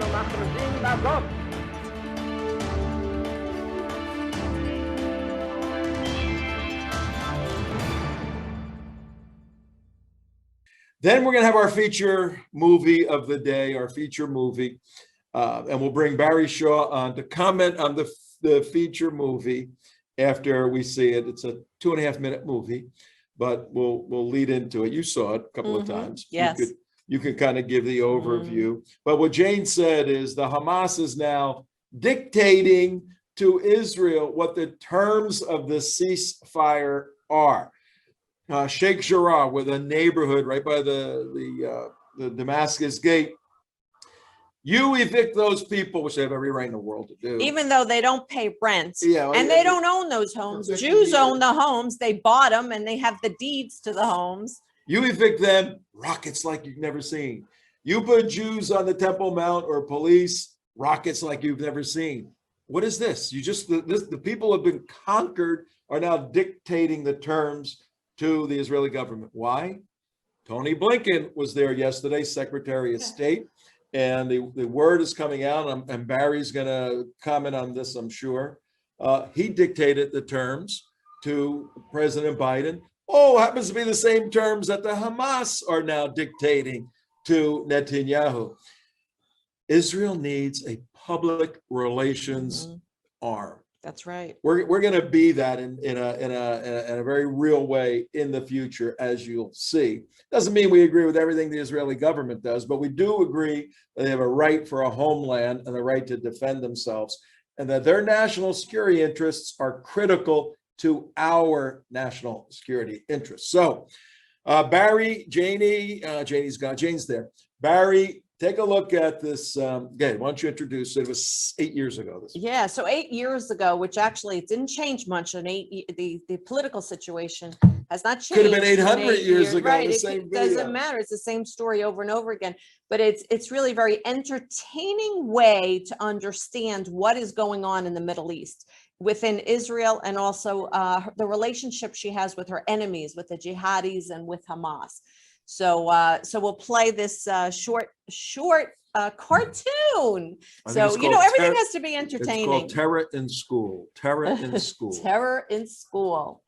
אנחנו מכריזים בזאת. Then we're going to have our feature movie of the day, our feature movie. And we'll bring Barry Shaw on to comment on the feature movie after we see it. It's a 2.5-minute movie, but we'll lead into it. You saw it a couple of times. Yes. You could kind of give the overview. But what Jane said is the Hamas is now dictating to Israel what the terms of the ceasefire are. Sheikh Jarrah, with a neighborhood right by the Damascus gate, you evict those people, which they have every right in the world to do. Even though they don't pay rent. Yeah, and they don't own those homes. Jews own the homes. They bought them and they have the deeds to the homes. You evict them, rockets like you've never seen. You put Jews on the Temple Mount or police, rockets like you've never seen. What is this? The people have been conquered, are now dictating the terms to the Israeli government. Why? Tony Blinken was there yesterday, Secretary of State, and the word is coming out, and Barry's going to comment on this, I'm sure. He dictated the terms to President Biden. Oh, happens to be the same terms that the Hamas are now dictating to Netanyahu. Israel needs a public relations arm. That's right. We're going to be that in a very real way in the future, as you'll see. Doesn't mean we agree with everything the Israeli government does, but we do agree that they have a right for a homeland and the right to defend themselves, and that their national security interests are critical to our national security interests. So, Barry, Jane's there. Barry, take a look at this. Why don't you introduce it? It was 8 years ago. Yeah, so 8 years ago, which actually it didn't change much. The political situation has not changed. Could have been 800 years ago. Right, it doesn't matter. It's the same story over and over again. But it's really a very entertaining way to understand what is going on in the Middle East within Israel, and also the relationship she has with her enemies, with the jihadis and with Hamas. So we'll play this short cartoon. So everything has to be entertaining. It's called Terror in School. Terror in School. Terror in School.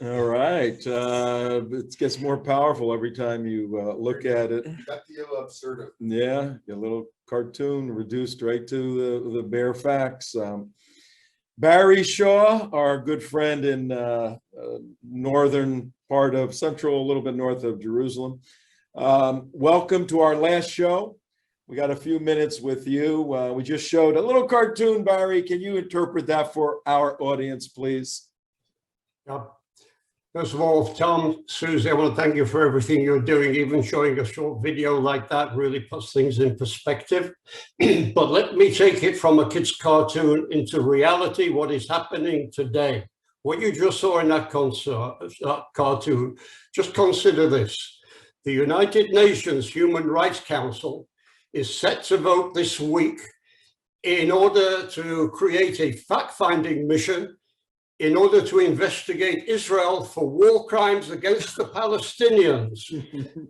All right. It gets more powerful every time you look at it. Got the absurd. Yeah, a little cartoon reduced right to the bare facts. Barry Shaw, our good friend in northern part of central, a little bit north of Jerusalem. Welcome to our last show. We got a few minutes with you. We just showed a little cartoon, Barry. Can you interpret that for our audience, please? Yeah. First of all, Tom, Susie, I want to thank you for everything you're doing. Even showing a short video like that really puts things in perspective. But let me take it from a kid's cartoon into reality, what is happening today. What you just saw in that cartoon, just consider this. The United Nations Human Rights Council is set to vote this week in order to create a fact-finding mission in order to investigate Israel for war crimes against the Palestinians.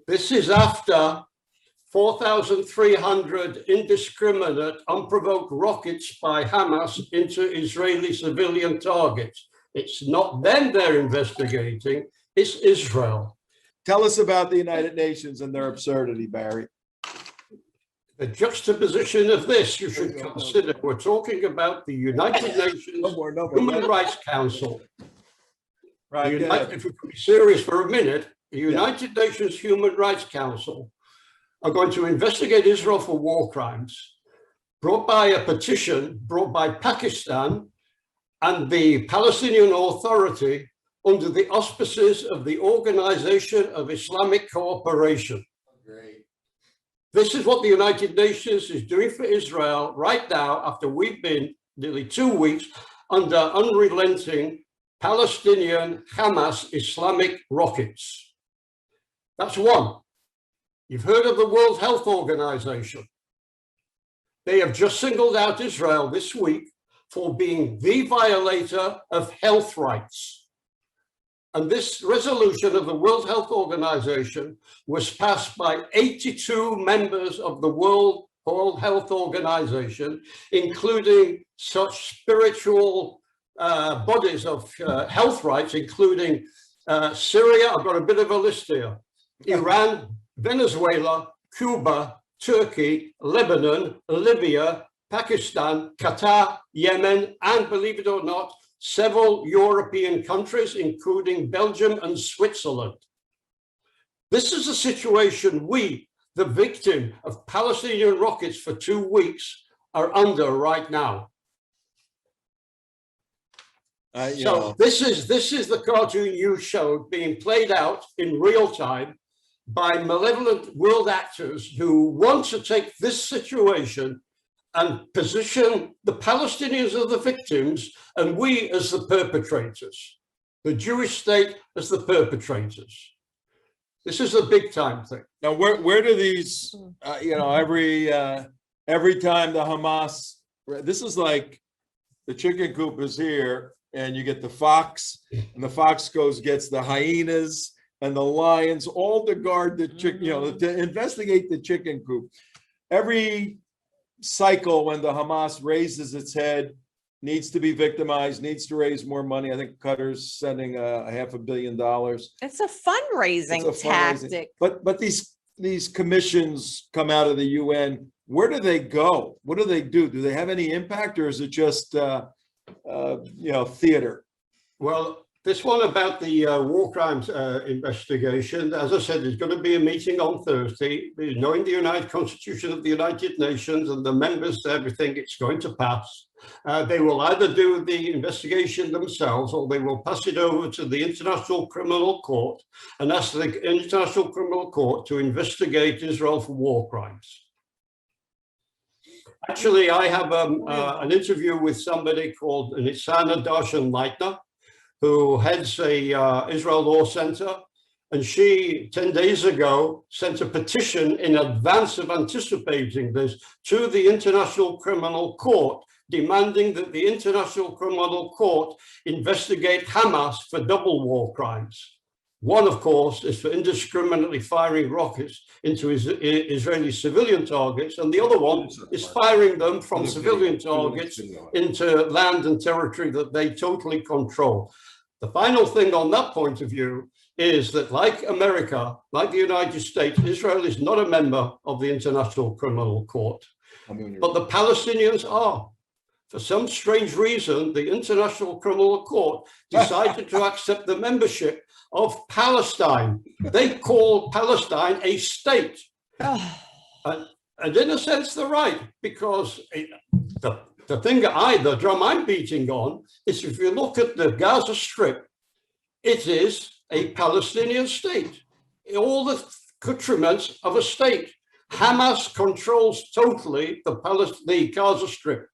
This is after 4,300 indiscriminate, unprovoked rockets by Hamas into Israeli civilian targets. It's not them they're investigating, it's Israel. Tell us about the United Nations and their absurdity, Barry. The juxtaposition of this, you should consider, we're talking about the United Nations Human Rights Council. Right. If we can be serious for a minute, the United Nations Human Rights Council are going to investigate Israel for war crimes, brought by a petition brought by Pakistan and the Palestinian Authority under the auspices of the Organization of Islamic Cooperation. Great. This is what the United Nations is doing for Israel right now, after we've been nearly 2 weeks under unrelenting Palestinian Hamas Islamic rockets. That's one. You've heard of the World Health Organization. They have just singled out Israel this week for being the violator of health rights. And this resolution of the World Health Organization was passed by 82 members of the World Health Organization, including such spiritual bodies of health rights, including Syria. I've got a bit of a list here. Iran, Venezuela, Cuba, Turkey, Lebanon, Libya, Pakistan, Qatar, Yemen, and believe it or not, several European countries, including Belgium and Switzerland. This is a situation we, the victim of Palestinian rockets for 2 weeks, are under right now. This is the cartoon you showed being played out in real time by malevolent world actors who want to take this situation and position the Palestinians as the victims and we as the perpetrators, the Jewish state as the perpetrators. This is a big time thing. Now, where do these, every time the Hamas, this is like the chicken coop is here and you get the fox and the fox gets the hyenas and the lions, all to guard the chicken, to investigate the chicken coop. Every cycle when the Hamas raises its head, needs to be victimized, needs to raise more money. I think Qatar's sending $500 million. It's a fundraising tactic. But these commissions come out of the UN. Where do they go? What do they do? Do they have any impact, or is it just theater? Well, this one about the war crimes investigation, as I said, there's going to be a meeting on Thursday. Knowing the United Constitution of the United Nations and the members, everything it's going to pass. They will either do the investigation themselves or they will pass it over to the International Criminal Court and ask the International Criminal Court to investigate Israel for war crimes. Actually, I have an interview with somebody called Nisana Darshan-Leitner, who heads a Israel Law Center, and she 10 days ago sent a petition in advance of anticipating this to the International Criminal Court, demanding that the International Criminal Court investigate Hamas for double war crimes. One, of course, is for indiscriminately firing rockets into Israeli civilian targets, and the other one is firing them from civilian targets into land and territory that they totally control. The final thing on that point of view is that, like America, like the United States, Israel is not a member of the International Criminal Court, but the Palestinians are. For some strange reason, the International Criminal Court decided to accept the membership of Palestine. They call Palestine a state. And in a sense, they're right, because the drum I'm beating on is, if you look at the Gaza Strip, it is a Palestinian state. All the accoutrements of a state. Hamas controls totally the Gaza Strip.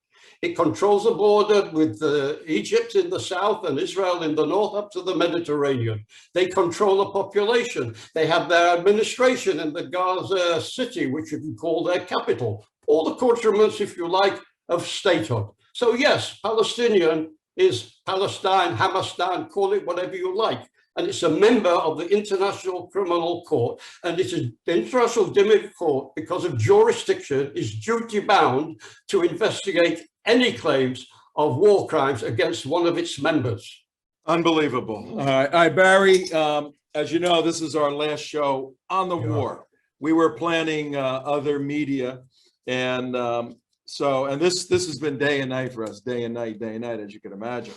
It controls the border with Egypt in the south and Israel in the north up to the Mediterranean. They control the population. They have their administration in the Gaza city, which you can call their capital. All the accoutrements, if you like, of statehood. So yes, Palestinian is Palestine, Hamastan, call it whatever you like. And it's a member of the International Criminal Court. And it's the International Criminal Court, because of jurisdiction, is duty bound to investigate any claims of war crimes against one of its members. Unbelievable. All right, Barry, as you know, this is our last show on the war. We were planning other media, and this has been day and night for us, day and night, as you can imagine.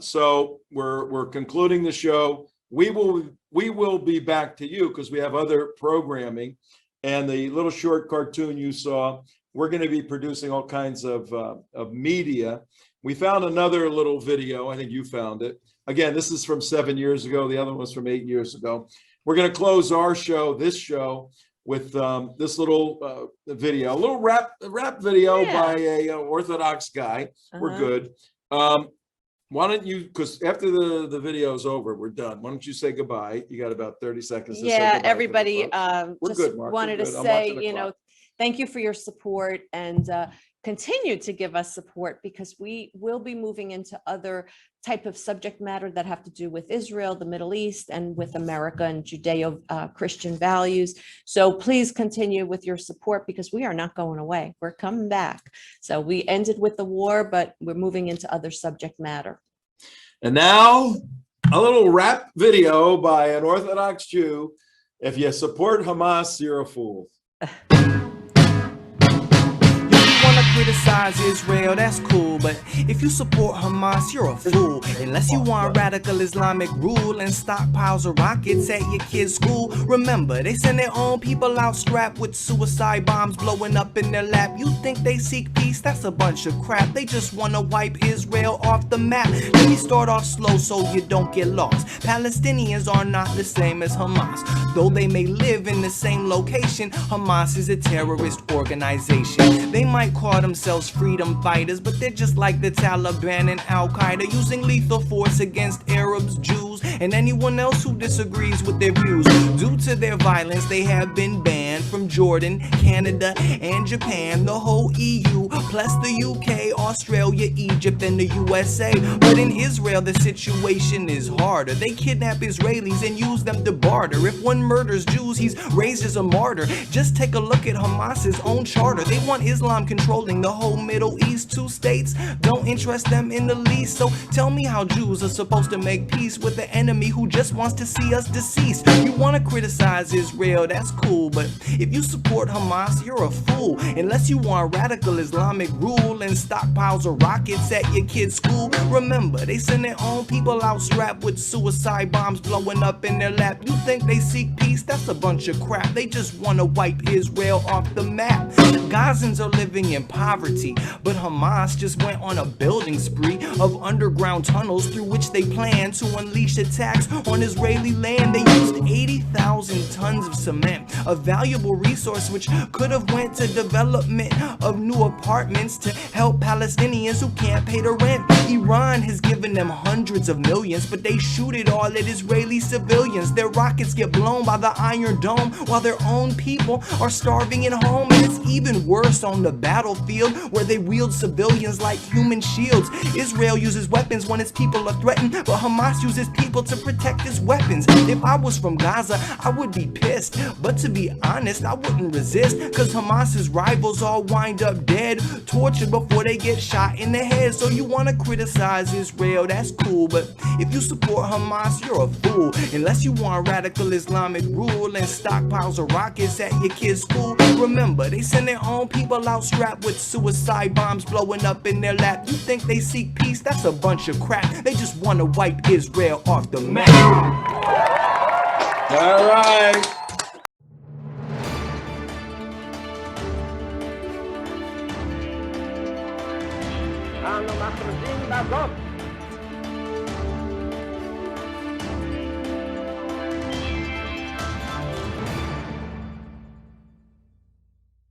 So we're concluding the show. We will be back to you because we have other programming, and the little short cartoon you saw, we're going to be producing all kinds of media. We found another little video. I think you found it. Again, this is from 7 years ago. The other one was from 8 years ago. We're going to close our show, this show, with this little video, a little rap video by a Orthodox guy. We're good. Why don't you, because after the video is over, we're done. Why don't you say goodbye? You got about 30 seconds to say goodbye. Everybody, we're just good, Mark. wanted to say, thank you for your support, and continue to give us support, because we will be moving into other type of subject matter that have to do with Israel, the Middle East, and with America and Judeo-Christian values. So please continue with your support, because we are not going away. We're coming back. So we ended with the war, but we're moving into other subject matter. And now a little rap video by an Orthodox Jew. If you support Hamas, you're a fool. Criticize Israel, that's cool, but if you support Hamas, you're a fool. Unless you want radical Islamic rule and stockpiles of rockets at your kid's school. Remember, they send their own people out strapped with suicide bombs blowing up in their lap. You think they seek peace? That's a bunch of crap. They just want to wipe Israel off the map. Let me start off slow so you don't get lost. Palestinians are not the same as Hamas. Though they may live in the same location, Hamas is a terrorist organization. They might call themselves freedom fighters, but they're just like the Taliban and Al-Qaeda, using lethal force against Arabs, Jews, and anyone else who disagrees with their views. Due to their violence, they have been banned from Jordan, Canada, and Japan, the whole EU, plus the UK, Australia, Egypt, and the USA. But in Israel, the situation is harder. They kidnap Israelis and use them to barter. If one murders Jews, he's raised as a martyr. Just take a look at Hamas's own charter. They want Islam controlling the whole Middle East. 2 states don't interest them in the least. So tell me how Jews are supposed to make peace with the enemy who just wants to see us deceased. You want to criticize Israel, that's cool, but if you support Hamas, you're a fool. Unless you want radical Islamic rule and stockpiles of rockets at your kid's school. Remember, they send their own people out strapped with suicide bombs blowing up in their lap. You think they seek peace? That's a bunch of crap. They just want to wipe Israel off the map. The Gazans are living in poverty, but Hamas just went on a building spree of underground tunnels through which they plan to unleash attacks on Israeli land. They used 80,000 tons of cement, a valuable resource which could have went to development of new apartments to help Palestinians who can't pay the rent. Iran has given them hundreds of millions, but they shoot it all at Israeli civilians. Their rockets get blown by the Iron Dome while their own people are starving at home. And it's even worse on the battlefield, where they wield civilians like human shields. Israel uses weapons when its people are threatened, but Hamas uses people to protect its weapons. If I was from Gaza, I would be pissed. But to be honest, I wouldn't resist, cause Hamas's rivals all wind up dead, tortured before they get shot in the head. So you wanna criticize Israel, that's cool, but if you support Hamas, you're a fool. Unless you want radical Islamic rule and stockpiles of rockets at your kids' school. Remember, they send their own people out strapped with suicide bombs blowing up in their lap. You think they seek peace? That's a bunch of crap. They just wanna wipe Israel off the map. All right. אנחנו מכריזים בזאת